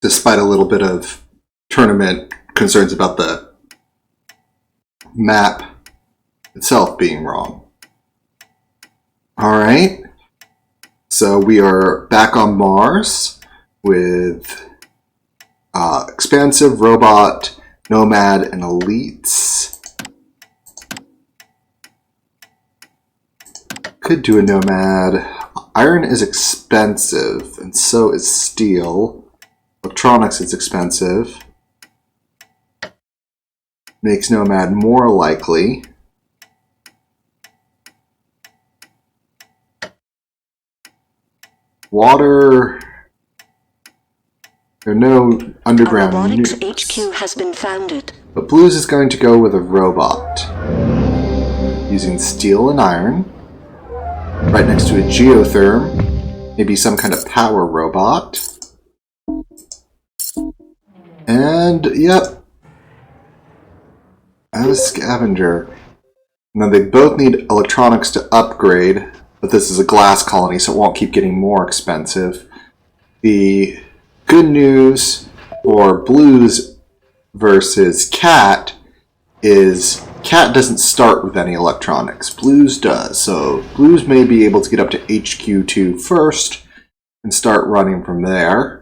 despite a little bit of tournament concerns about the map itself being wrong. Alright, so we are back on Mars with Expansive, Robot, Nomad, and Elites. Could do a Nomad. Iron is expensive, and so is steel. Electronics is expensive. Makes Nomad more likely. Water. There are no underground robotics nukes. HQ has been founded. But Blues is going to go with a robot. Using steel and iron. Right next to a geotherm. Maybe some kind of power robot. And, yep. A scavenger. Now they both need electronics to upgrade, but this is a glass colony, so it won't keep getting more expensive. The good news for Blues versus Cat is Cat doesn't start with any electronics. Blues does, so Blues may be able to get up to HQ2 first and start running from there.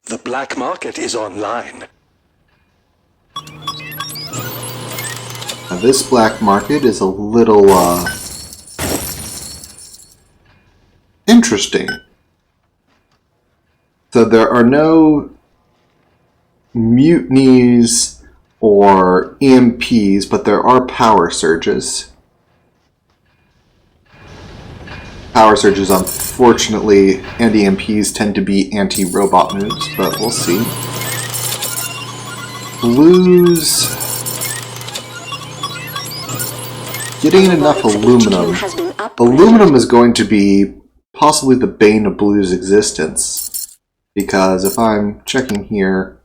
The black market is online. Now this black market is a little interesting. So there are no mutinies or EMPs, but there are power surges. Power surges, unfortunately, and EMPs tend to be anti-robot moves, but we'll see. Blues... Getting enough aluminum. Aluminum is going to be possibly the bane of Blues' existence. Because if I'm checking here,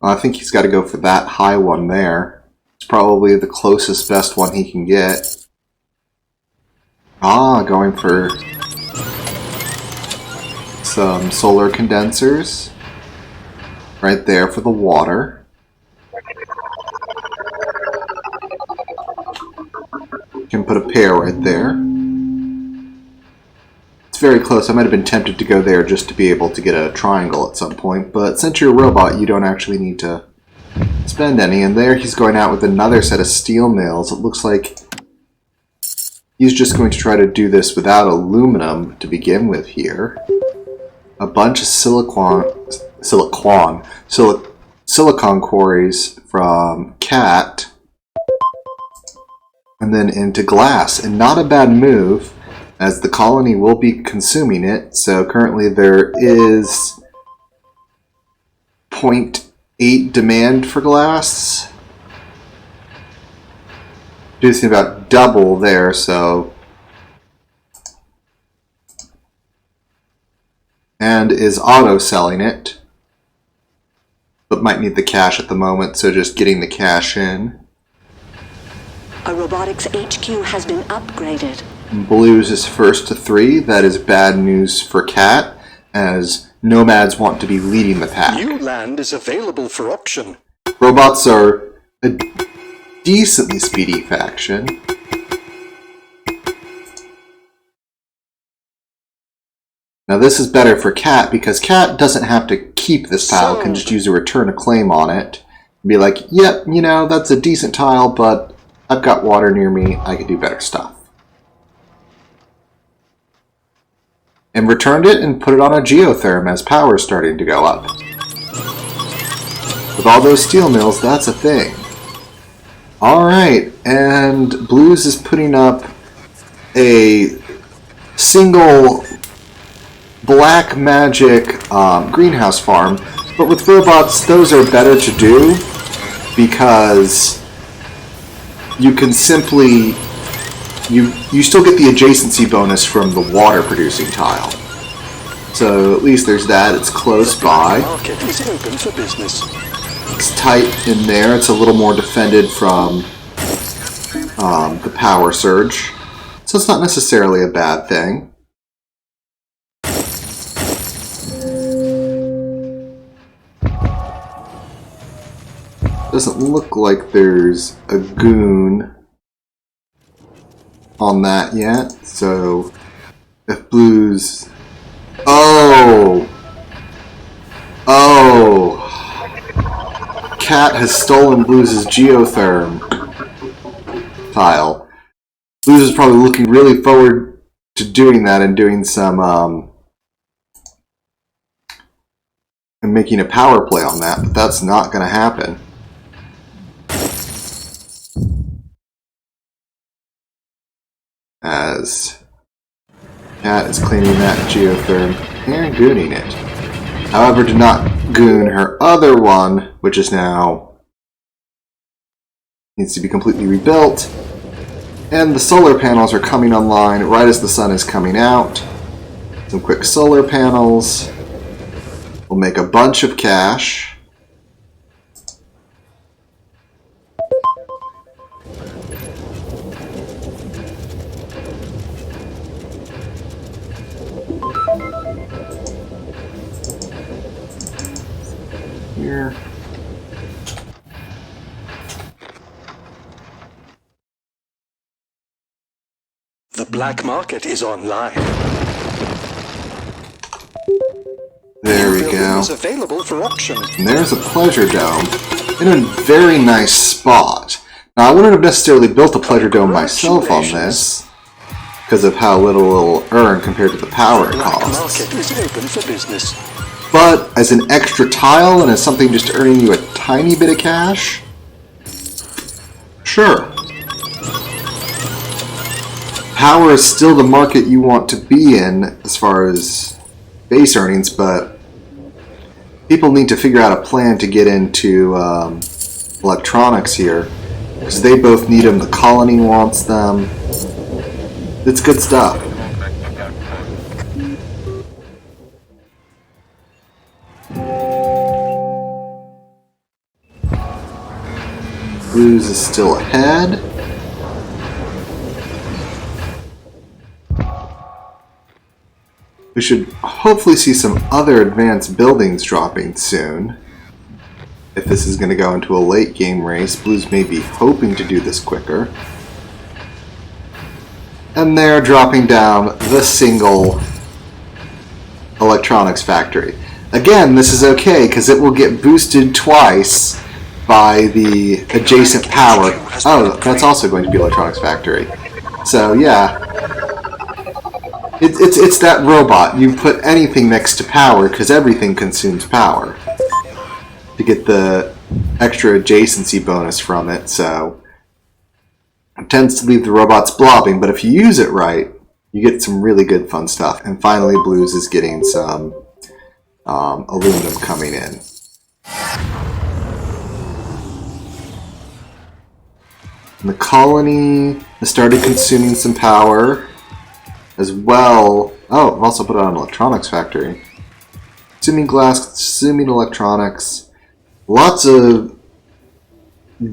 I think he's got to go for that high one there. It's probably the closest best one he can get. Going for some solar condensers. Right there for the water. Can put a pair right there. It's very close. I might have been tempted to go there just to be able to get a triangle at some point, but since you're a robot, you don't actually need to spend any. And there he's going out with another set of steel nails. It looks like he's just going to try to do this without aluminum to begin with here. A bunch of silicon quarries from Cat. And then into glass. And not a bad move, as the colony will be consuming it. So currently there is 0.8 demand for glass. Producing about double there, so... And is auto-selling it. But might need the cash at the moment, so just getting the cash in. A robotics HQ has been upgraded. Blues is first to 3. That is bad news for Cat, as Nomads want to be leading the pack. New land is available for option. Robots are a decently speedy faction. Now this is better for Cat, because Cat doesn't have to keep this tile, can just use a return a claim on it. And be like, yep, you know, that's a decent tile, but I've got water near me, I could do better stuff. And returned it and put it on a geotherm as power is starting to go up. With all those steel mills, that's a thing. Alright, and Blues is putting up a single black magic greenhouse farm, but with robots, those are better to do because you can simply... You still get the adjacency bonus from the water producing tile. So at least there's that, it's close by. The market is open for business. It's tight in there, it's a little more defended from the power surge. So it's not necessarily a bad thing. Doesn't look like there's a goon on that yet, so if Blue's... Oh! Oh! Cat has stolen Blue's geotherm tile. Blues is probably looking really forward to doing that and doing some, and making a power play on that, but that's not going to happen. As Cat is cleaning that geotherm and gooning it. However, did not goon her other one, which is now needs to be completely rebuilt. And the solar panels are coming online right as the sun is coming out. Some quick solar panels. We'll make a bunch of cash. Here. The black market is online. There we Building go. is available for auction. And there's a pleasure dome in a very nice spot. Now, I wouldn't have necessarily built a pleasure dome myself on this because of how little it'll earn compared to the power it Black costs. market is open for business. But as an extra tile and as something just earning you a tiny bit of cash, sure. Power is still the market you want to be in as far as base earnings, but people need to figure out a plan to get into electronics here because they both need them. The colony wants them. It's good stuff. Blues is still ahead. We should hopefully see some other advanced buildings dropping soon. If this is going to go into a late game race, Blues may be hoping to do this quicker. And they're dropping down the single electronics factory. Again, this is okay because it will get boosted twice by the adjacent power. Oh, that's also going to be electronics factory. So yeah. It's that robot. You put anything next to power because everything consumes power to get the extra adjacency bonus from it. So it tends to leave the robots blobbing, but if you use it right, you get some really good fun stuff. And finally, Blues is getting some aluminum coming in. And the colony has started consuming some power as well. Oh, I've also put it on electronics factory. Consuming glass, consuming electronics. Lots of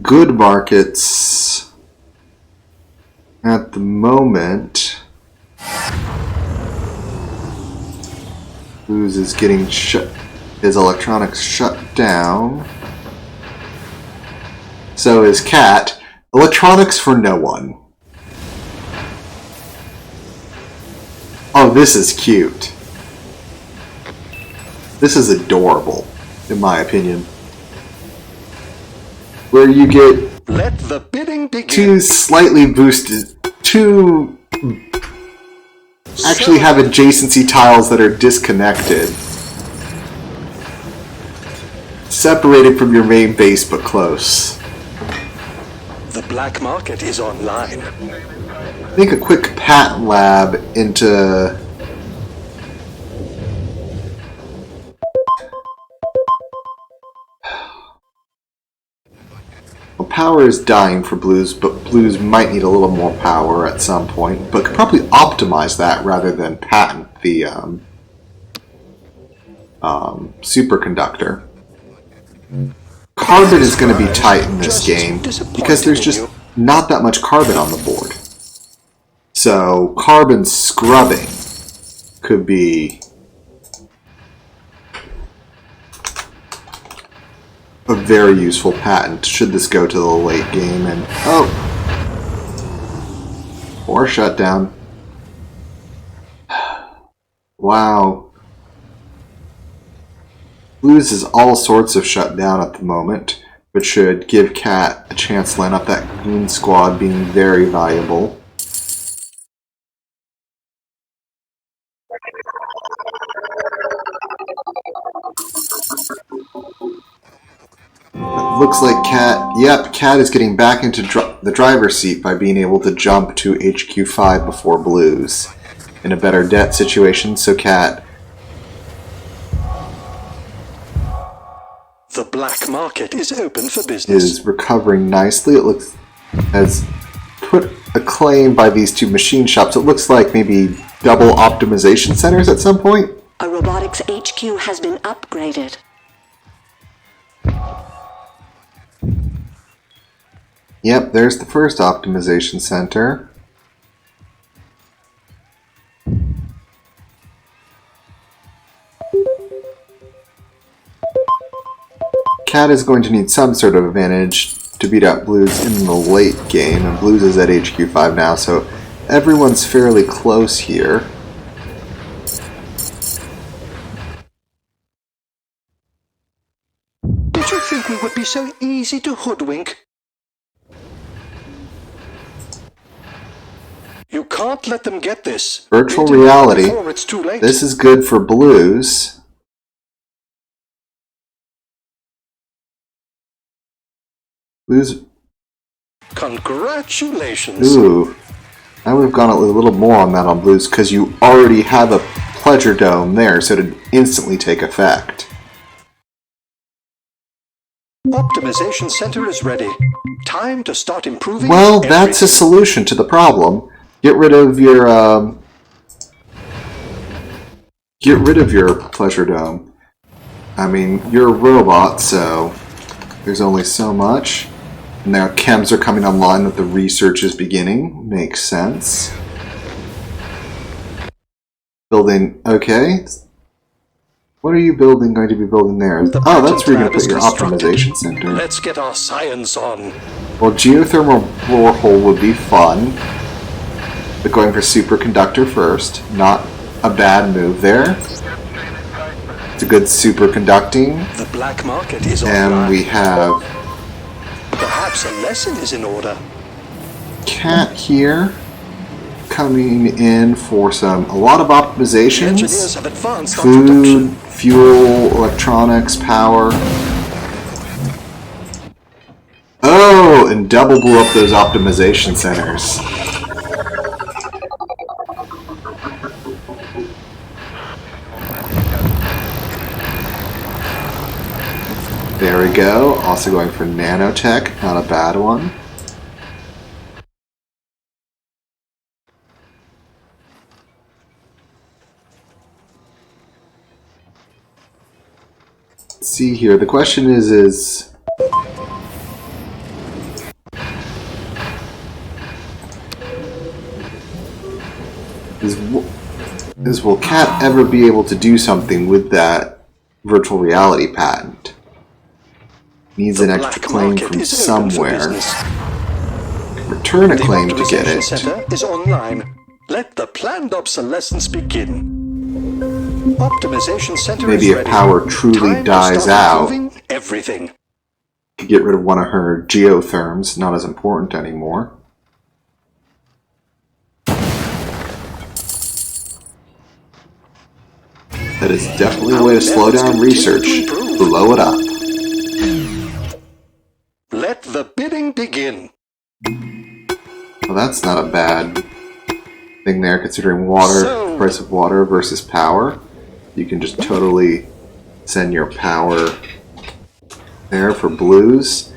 good markets at the moment. Blues is getting his electronics shut down. So is Cat. Electronics for no one. Oh, this is cute. This is adorable, in my opinion. Where you get Let the bidding begin. two slightly boosted, two actually have adjacency tiles that are disconnected. Separated from your main base, but close. The black market is online. Make a quick patent lab into... Well, power is dying for Blues, but Blues might need a little more power at some point, but could probably optimize that rather than patent the superconductor. Carbon is going to be tight in this game because there's just not that much carbon on the board. So carbon scrubbing could be a very useful patent should this go to the late game. And or shutdown. Wow. Blues is all sorts of shutdown at the moment, which should give Cat a chance to line up that Goon Squad, being very valuable. Looks like Cat is getting back into the driver's seat by being able to jump to HQ5 before Blues. In a better debt situation, so Cat... The black market is open for business. Is recovering nicely. It looks has put a claim by these two machine shops. It looks like maybe double optimization centers at some point. A robotics HQ has been upgraded. Yep, there's the first optimization center. Cat is going to need some sort of advantage to beat out Blues in the late game, and Blues is at HQ5 now, so everyone's fairly close here. Did you think we would be so easy to hoodwink? You can't let them get this. Virtual reality. Before it's too late. This is good for Blues. Blues. Congratulations. Ooh. I would have gone a little more on that on Blues, because you already have a Pleasure Dome there, so it'd instantly take effect. Optimization center is ready. Time to start improving. Well, that's a solution to the problem. Get rid of your Pleasure Dome. I mean, you're a robot, so there's only so much. Now chems are coming online that the research is beginning. Makes sense. Building, okay. What are you going to be building there? Oh, that's where you're going to put your optimization center. Let's get our science on. Well, geothermal borehole would be fun. But going for superconductor first. Not a bad move there. It's a good superconducting. The black market is and online. We have Perhaps a lesson is in order. Cat here coming in for a lot of The optimizations. engineers have advanced on Food, production. fuel, electronics, power. Oh, and double blew up those optimization centers. There we go. Also going for nanotech, not a bad one. Let's see here. The question is will Cat ever be able to do something with that virtual reality patent? Needs an extra claim from somewhere. Return a claim to get The it. optimization center is online. Let the planned obsolescence begin. Optimization center Maybe is if ready. power truly Time to dies start out, improving everything. get rid of one of her geotherms. Not as important anymore. That is definitely a way to slow down research. Blow it up. Let the bidding begin. Well, that's not a bad thing there, considering water, price of water versus power. You can just totally send your power there for Blues.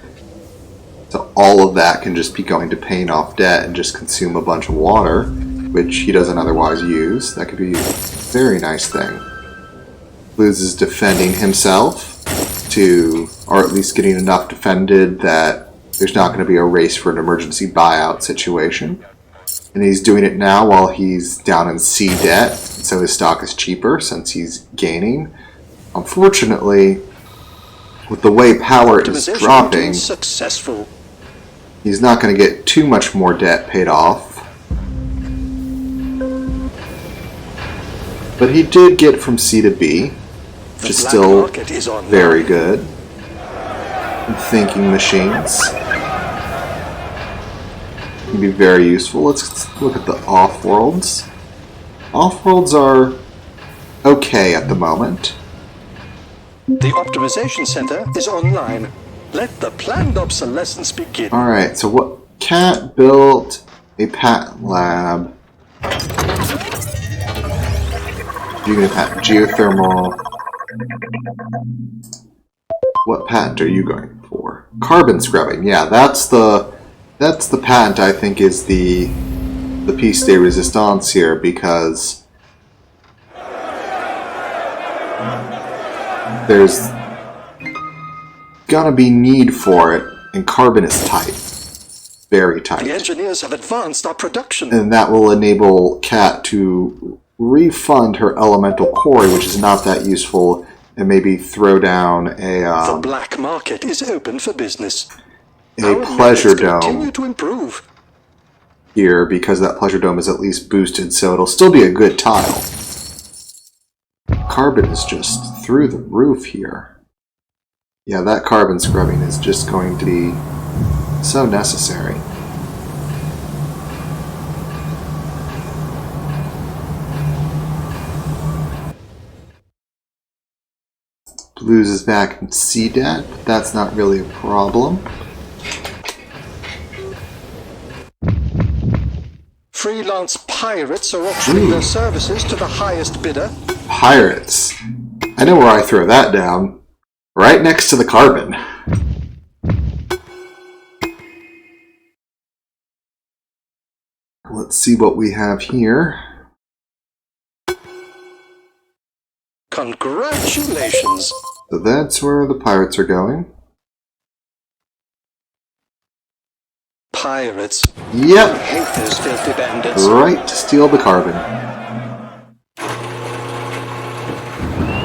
So all of that can just be going to paying off debt and just consume a bunch of water, which he doesn't otherwise use. That could be a very nice thing. Blues is defending himself or at least getting enough defended that there's not going to be a race for an emergency buyout situation. And he's doing it now while he's down in C debt, so his stock is cheaper since he's gaining. Unfortunately, with the way power is Optimization dropping, routine successful. he's not going to get too much more debt paid off. But he did get from C to B, which is still very good. Thinking machines can be very useful. Let's look at the Offworlds. Offworlds are okay at the moment. The optimization center is online. Let the planned obsolescence begin. Alright, so what Cat built a patent lab. You can patent geothermal. What patent are you going for? Carbon scrubbing. Yeah, that's the patent I think is the piece de resistance here, because there's gonna be need for it, and carbon is tight. Very tight. The engineers have advanced our production. And that will enable Cat to refund her elemental quarry, which is not that useful, and maybe throw down the black market is open for business. a pleasure Continue dome to improve. here, because that pleasure dome is at least boosted, so it'll still be a good tile. Carbon is just through the roof here. Yeah, that carbon scrubbing is just going to be so necessary. Blues is back in C debt, but that's not really a problem. Freelance pirates are auctioning their services to the highest bidder. Pirates. I know where I throw that down. Right next to the carbon. Let's see what we have here. Congratulations! So that's where the pirates are going. Pirates. Yep. I hate those filthy bandits. Right to steal the carbon.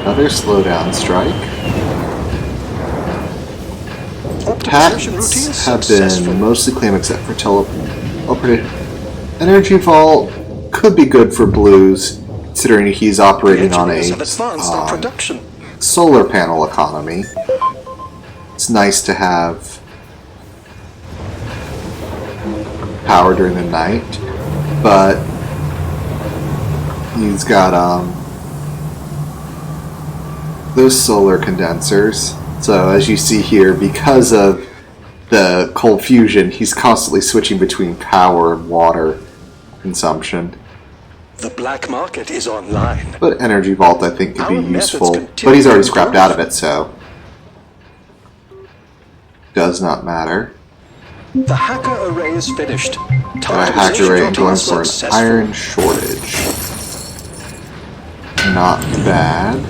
Another slowdown strike. Patents have been mostly claimed except for teleported. Energy Vault could be good for Blues, considering he's operating on a solar panel economy. It's nice to have power during the night, but he's got those solar condensers. So as you see here, because of the cold fusion, he's constantly switching between power and water consumption. The black market is online. But Energy Vault, I think, could be useful. But he's already scrapped out of it, so does not matter. The hacker array is finished. Got a hacker array going for an iron shortage. Not bad.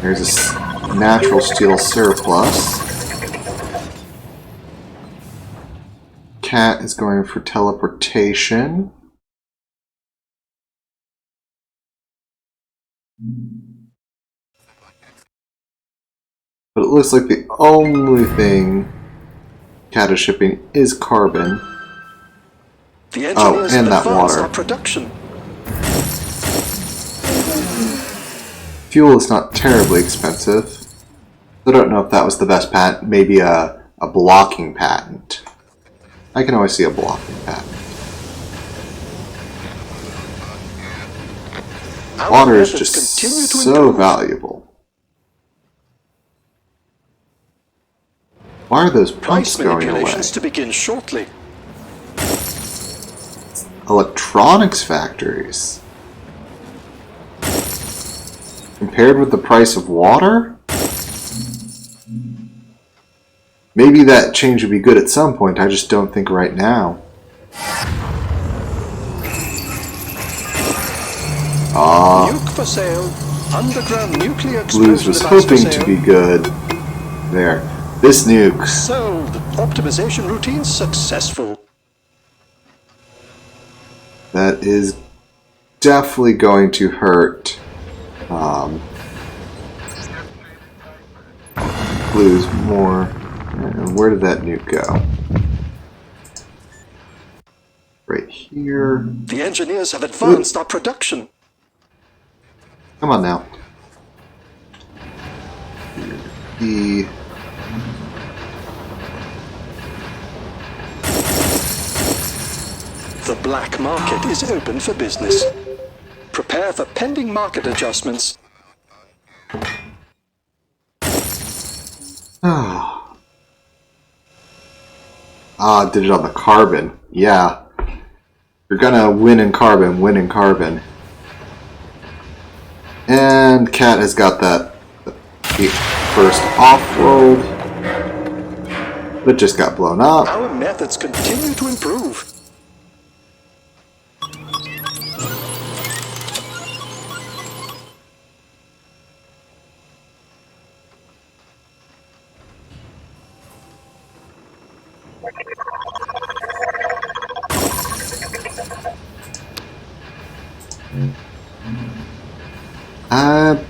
There's a natural steel surplus. Cat is going for teleportation. But it looks like the only thing Cat is shipping is carbon. Oh, and that water. Fuel is not terribly expensive. I don't know if that was the best patent. Maybe a blocking patent. I can always see a blocking patent. Water is just so valuable. Why are those pumps going away? To begin shortly. Electronics factories. Compared with the price of water? Maybe that change would be good at some point, I just don't think right now. Nuke for sale. Underground nuclear Blues was hoping to be good. There. This nuke. Sold. Optimization routine successful. That is definitely going to hurt Blues more. Where did that nuke go? Right here. The engineers have advanced our production. Come on now. The black market is open for business. Prepare for pending market adjustments. Did it on the carbon. Yeah. You're gonna win in carbon, win in carbon. And Cat has got that first Offworld, but just got blown up. Our methods continue to improve.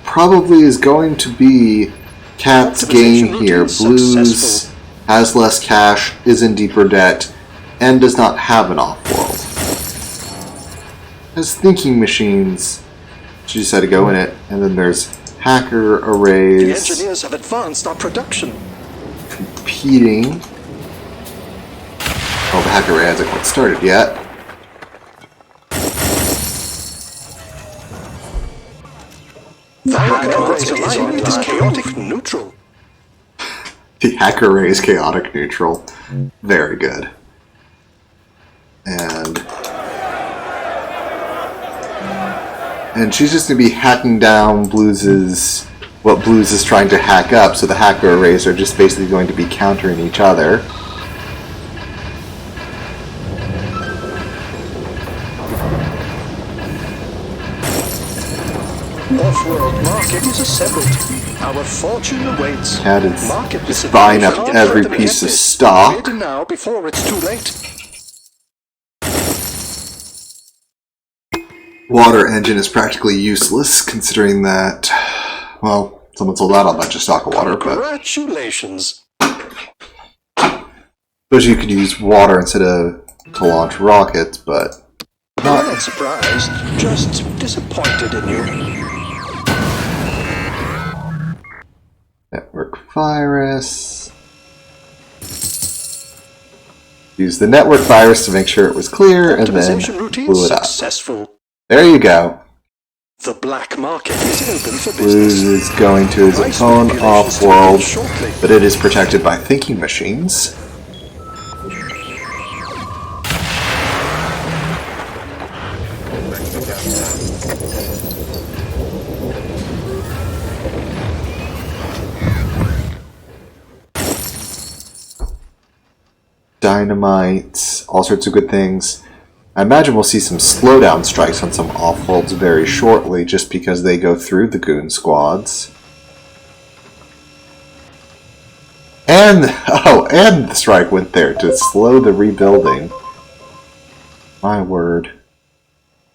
Probably is going to be Cat's game here. Blues has less cash, is in deeper debt, and does not have an Offworld. Has thinking machines. She just had to go in it. And then there's hacker arrays. The engineers have advanced our production. Competing. Oh, the hacker array hasn't quite started yet. The hacker array is chaotic neutral. The hacker array is chaotic neutral. Very good. And she's just going to be hacking down Blues's... what Blues is trying to hack up, so the hacker arrays are just basically going to be countering each other. Offworld market is assembled. Our fortune awaits. Cat is buying up every piece of stock. Bid now before it's too late. Water engine is practically useless, considering that, well, someone sold out a bunch of stock of water, but... Congratulations! Suppose you could use water instead of to launch rockets, but... I'm not surprised, just disappointed in you. Network virus. Use the network virus to make sure it was clear, and then blew it up. Successful. There you go. The black market is open for Blues business. is going to his own Offworld, but it is protected by thinking machines. Dynamite, all sorts of good things. I imagine we'll see some slowdown strikes on some Offworlds very shortly, just because they go through the goon squads. And, and the strike went there to slow the rebuilding. My word.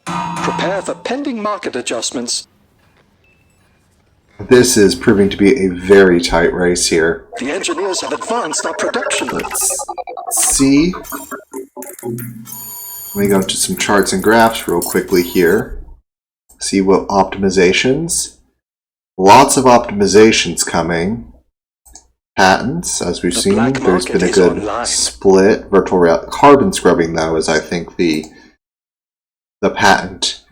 Prepare for pending market adjustments. This is proving to be a very tight race here. The engineers have advanced our production. Let's see. Let me go to some charts and graphs real quickly here. See what optimizations. Lots of optimizations coming. Patents, as we've seen, there's been a good split. Virtual reality. Carbon scrubbing, though, is I think the patent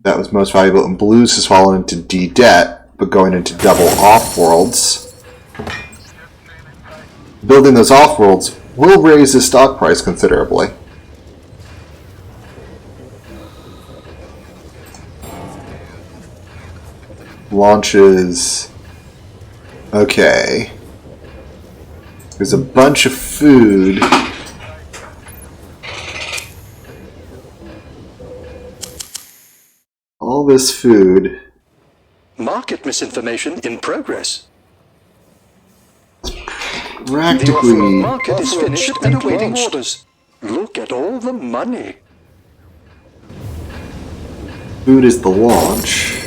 that was most valuable. And Blues has fallen into D-debt, but going into double Offworlds. Building those Offworlds will raise the stock price considerably. Launches. Okay. There's a bunch of food. All this food. Market misinformation in progress. Practically. The Offworld market is finished and awaiting orders. Look at all the money. Food is the launch.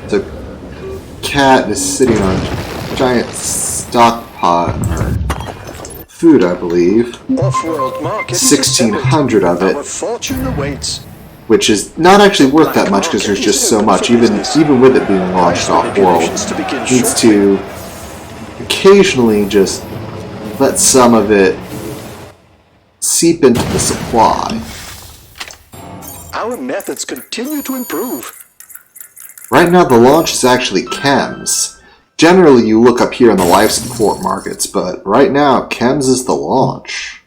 The cat is sitting on a giant stockpot food, I believe. Offworld market 1,600 of it. Our fortune awaits. Which is not actually worth that much because there's just so much, even with it being launched off-world. It needs to occasionally just let some of it seep into the supply. Our methods continue to improve. Right now the launch is actually chems. Generally you look up here in the life support markets, but right now chems is the launch.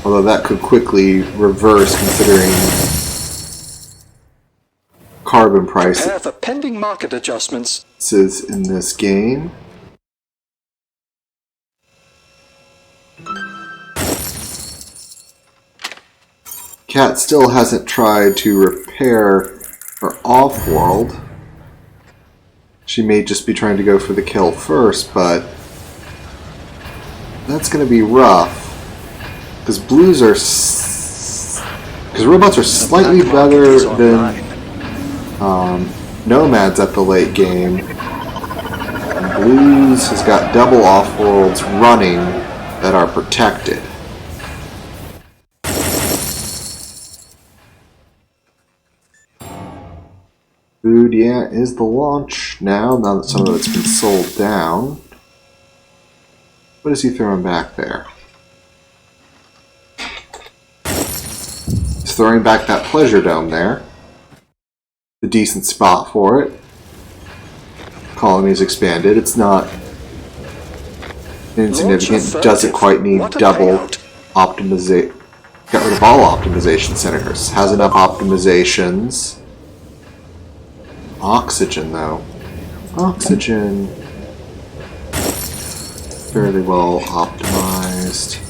Although that could quickly reverse considering carbon prices Prepare for pending market adjustments. in this game. Cat still hasn't tried to repair her Offworld. She may just be trying to go for the kill first, but that's going to be rough. Because blues are... Because robots are slightly better than nomads at the late game. And blues has got double off-worlds running that are protected. Food, yeah, is the launch now that some of it's been sold down. What is he throwing back there? Throwing back that pleasure dome there. A decent spot for it. Colony's expanded. It's not insignificant. Doesn't quite need double optimization. Got rid of all optimization centers. Has enough optimizations. Oxygen though. Oxygen fairly well optimized.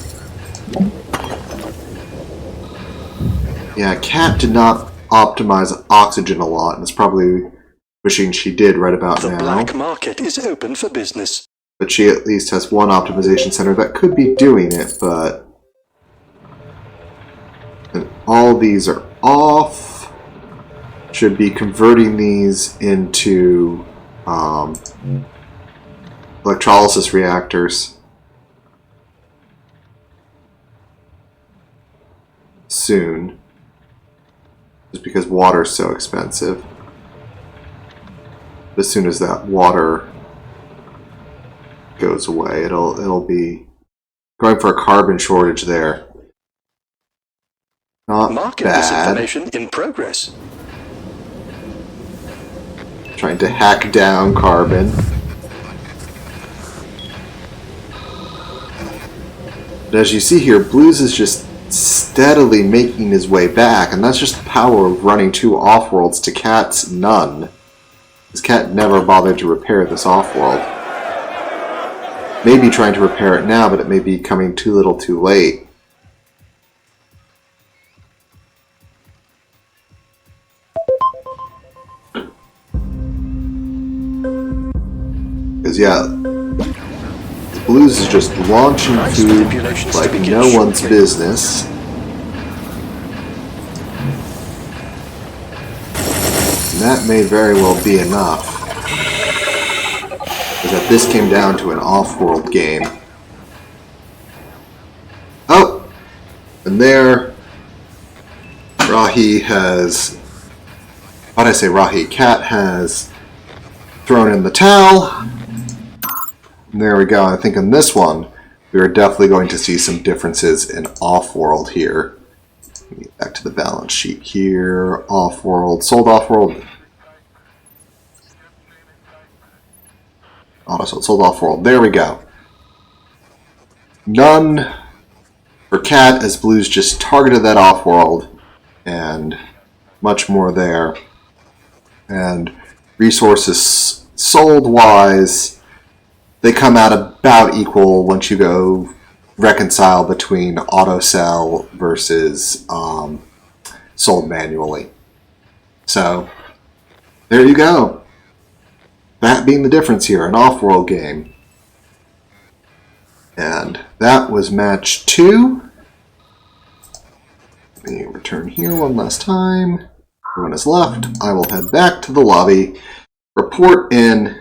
Yeah, Cat did not optimize oxygen a lot, and it's probably wishing she did right about now. The black market is open for business. But she at least has one optimization center that could be doing it, but... And all these are off. Should be converting these into electrolysis reactors soon. Just because water is so expensive. As soon as that water goes away, it'll be going for a carbon shortage there. Not market bad. Disinformation in progress. Trying to hack down carbon. But as you see here, Blues is just steadily making his way back, and that's just the power of running two Offworlds to Cat's none. This Cat never bothered to repair this Offworld. Maybe trying to repair it now, but it may be coming too little too late. Because yeah, Blues is just launching food like no one's business. And that may very well be enough. Because that this came down to an off-world game. Oh! And there, Rahi has... Why'd I say Rahi? Cat has thrown in the towel. There we go. I think in this one, we are definitely going to see some differences in off-world here. Get back to the balance sheet here. Off-world. Sold off-world. Auto-sold. Sold off-world. There we go. None for Cat as Blues just targeted that off-world. And much more there. And resources sold-wise... They come out about equal once you go reconcile between auto sell versus sold manually. So there you go. That being the difference here, an off-world game. And that was match 2. Let me return here one last time. Everyone is left. I will head back to the lobby, report in